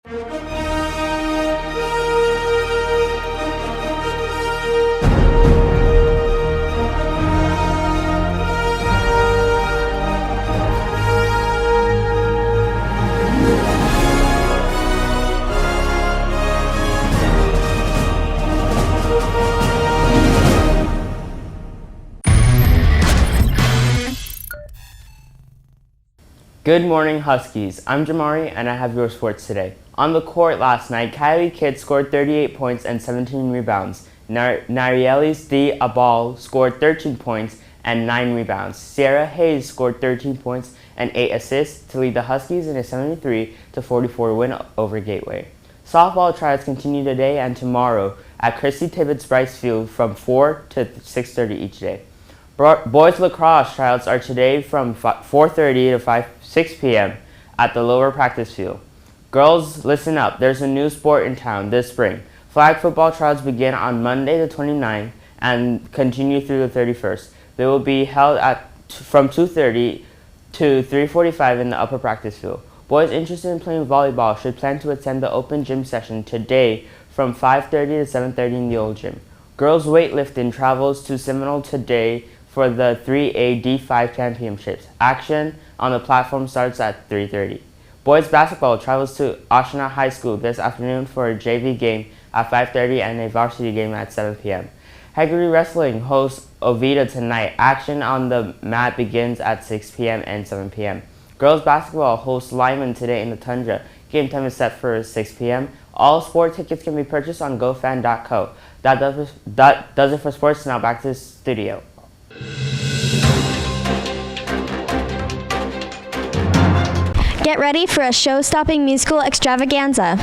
Good morning, Huskies. I'm Jamari, and I have your sports today. On the court last night, Kylie Kidd scored 38 points and 17 rebounds. Narielis D. Abal scored 13 points and 9 rebounds. Sierra Hayes scored 13 points and 8 assists to lead the Huskies in a 73-44 win over Gateway. Softball tryouts continue today and tomorrow at Christy Tibbetts Bryce Field from 4 to 6:30 each day. Boys lacrosse tryouts are today from 4:30 to 6 p.m. at the lower practice field. Girls, listen up. There's a new sport in town this spring. Flag football tryouts begin on Monday the 29th and continue through the 31st. They will be held from 2:30 to 3:45 in the upper practice field. Boys interested in playing volleyball should plan to attend the open gym session today from 5:30 to 7:30 in the old gym. Girls weightlifting travels to Seminole today for the 3A D5 championships. Action on the platform starts at 3:30. Boys basketball travels to Oshana High School this afternoon for a JV game at 5:30 and a varsity game at 7 p.m. Hagerty Wrestling hosts Oviedo tonight. Action on the mat begins at 6 p.m. and 7 p.m. Girls basketball hosts Lyman today in the Tundra. Game time is set for 6 p.m. All sport tickets can be purchased on gofan.co. That does it for sports. Now back to the studio. Get ready for a show-stopping musical extravaganza.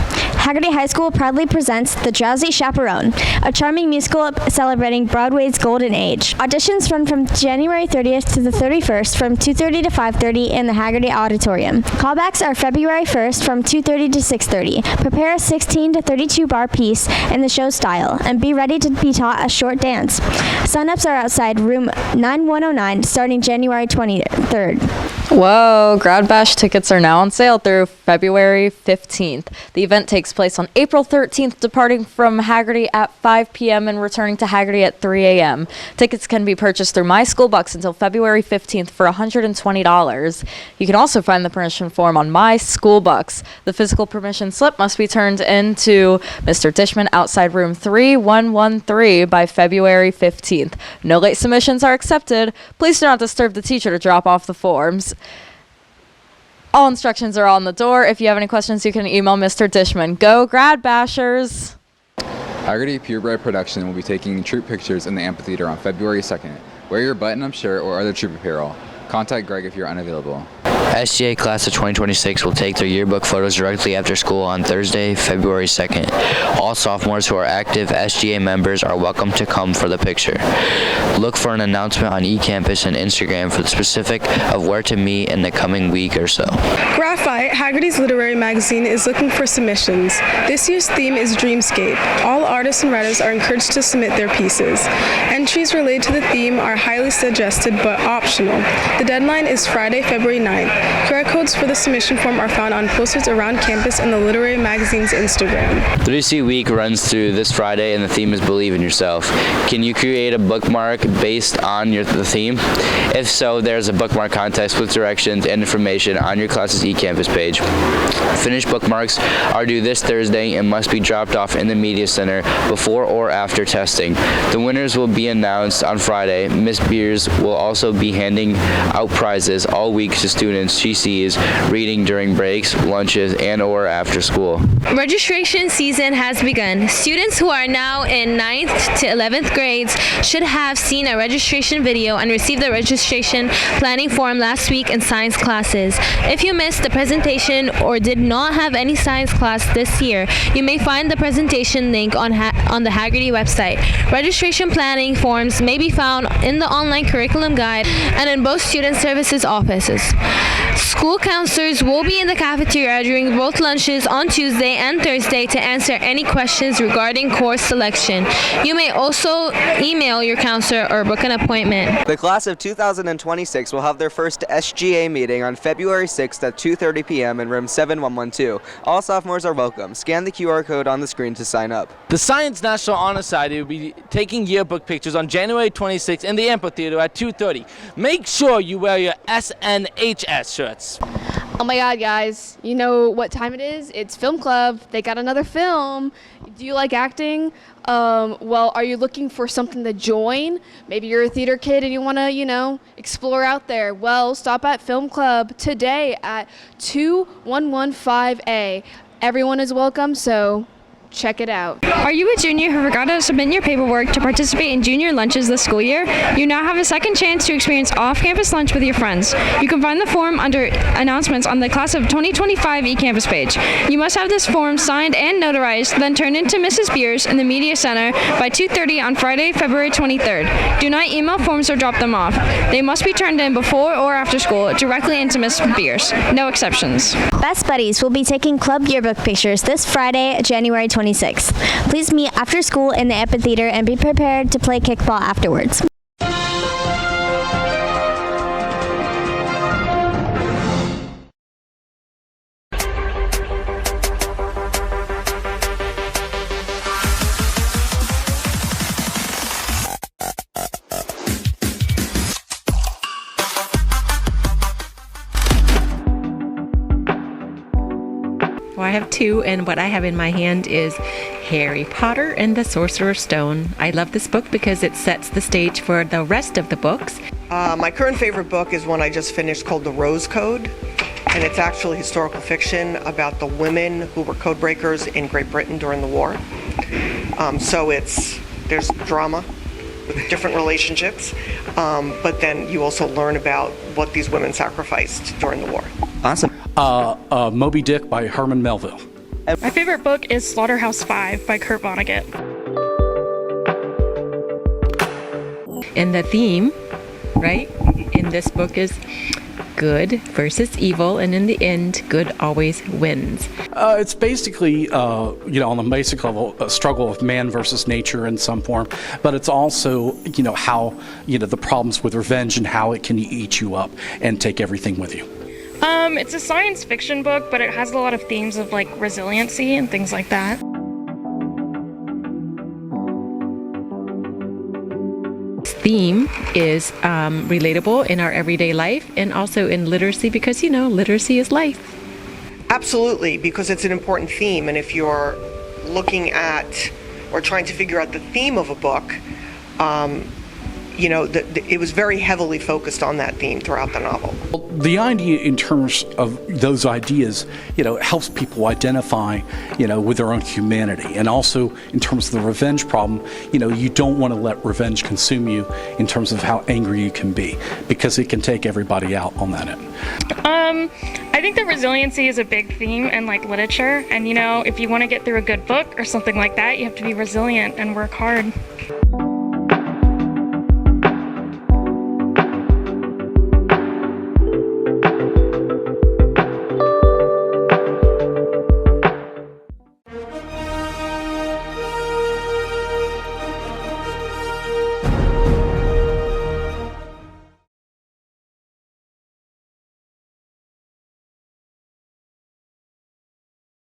Hagerty High School proudly presents The Drowsy Chaperone, a charming musical celebrating Broadway's golden age. Auditions run from January 30th to the 31st from 2:30 to 5:30 in the Hagerty Auditorium. Callbacks are February 1st from 2:30 to 6:30. Prepare a 16 to 32 bar piece in the show style and be ready to be taught a short dance. Sign-ups are outside room 9109 starting January 23rd. Whoa, Grad Bash tickets are now on sale through February 15th. The event takes place on April 13th, departing from Hagerty at 5 p.m. and returning to Hagerty at 3 a.m. Tickets can be purchased through My School Bucks until February 15th for $120. You can also find the permission form on My School Bucks. The physical permission slip must be turned in to Mr. Dishman outside room 3113 by February 15th. No late submissions are accepted. Please do not disturb the teacher to drop off the forms. All instructions are on the door. If you have any questions, you can email Mr. Dishman. Go Grad Bashers! Hagerty Purebred Production will be taking troop pictures in the amphitheater on February 2nd. Wear your button-up shirt or other troop apparel. Contact Greg if you're unavailable. SGA Class of 2026 will take their yearbook photos directly after school on Thursday, February 2nd. All sophomores who are active SGA members are welcome to come for the picture. Look for an announcement on eCampus and Instagram for the specific of where to meet in the coming week or so. Graphite, Hagerty's literary magazine, is looking for submissions. This year's theme is Dreamscape. All artists and writers are encouraged to submit their pieces. Entries related to the theme are highly suggested but optional. The deadline is Friday, February 9th. QR codes for the submission form are found on posters around campus and the literary magazine's Instagram. 3C Week runs through this Friday and the theme is Believe in Yourself. Can you create a bookmark based on the theme? If so, there's a bookmark contest with directions and information on your class's eCampus page. Finished bookmarks are due this Thursday and must be dropped off in the Media Center before or after testing. The winners will be announced on Friday. Ms. Beers will also be handing out prizes all week to students she sees reading during breaks, lunches, and or after school. Registration season has begun. Students who are now in 9th to 11th grades should have seen a registration video and received the registration planning form last week in science classes. If you missed the presentation or did not have any science class this year, you may find the presentation link on the Hagerty website. Registration planning forms may be found in the online curriculum guide and in both student services offices. School counselors will be in the cafeteria during both lunches on Tuesday and Thursday to answer any questions regarding course selection. You may also email your counselor or book an appointment. The class of 2026 will have their first SGA meeting on February 6th at 2:30 p.m. in room 7112. All sophomores are welcome. Scan the QR code on the screen to sign up. The Science National Honor Society will be taking yearbook pictures on January 26th in the amphitheater at 2:30. Make sure you wear your SNHS shirts. Oh my god, guys, you know what time it is? It's film club. They got another film. Do you like acting? Well, are you looking for something to join? Maybe you're a theater kid and you want to, explore out there. Well, stop at film club today at 2115A. Everyone is welcome, so check it out. Are you a junior who forgot to submit your paperwork to participate in junior lunches this school year? You now have a second chance to experience off-campus lunch with your friends. You can find the form under announcements on the Class of 2025 eCampus page. You must have this form signed and notarized, then turned into Mrs. Beers in the Media Center by 2:30 on Friday, February 23rd. Do not email forms or drop them off. They must be turned in before or after school directly into Miss Beers. No exceptions. Best Buddies will be taking club yearbook pictures this Friday, January 26th. Please meet after school in the amphitheater and be prepared to play kickball afterwards. Well, I have two, and what I have in my hand is Harry Potter and the Sorcerer's Stone. I love this book because it sets the stage for the rest of the books. My current favorite book is one I just finished called The Rose Code, and it's actually historical fiction about the women who were code breakers in Great Britain during the war. So there's drama with different relationships, but then you also learn about what these women sacrificed during the war. Awesome. Moby Dick by Herman Melville. My favorite book is Slaughterhouse-Five by Kurt Vonnegut. And the theme, right, in this book is good versus evil, and in the end, good always wins. It's basically, on the basic level, a struggle of man versus nature in some form, but it's also, how, the problems with revenge and how it can eat you up and take everything with you. It's a science fiction book, but it has a lot of themes of like resiliency and things like that. Theme is relatable in our everyday life and also in literacy because, literacy is life. Absolutely, because it's an important theme, and if you're looking at or trying to figure out the theme of a book, it was very heavily focused on that theme throughout the novel. The idea in terms of those ideas, helps people identify, with their own humanity. And also in terms of the revenge problem, you don't want to let revenge consume you in terms of how angry you can be, because it can take everybody out on that end. I think that resiliency is a big theme in literature. And, if you want to get through a good book or something like that, you have to be resilient and work hard.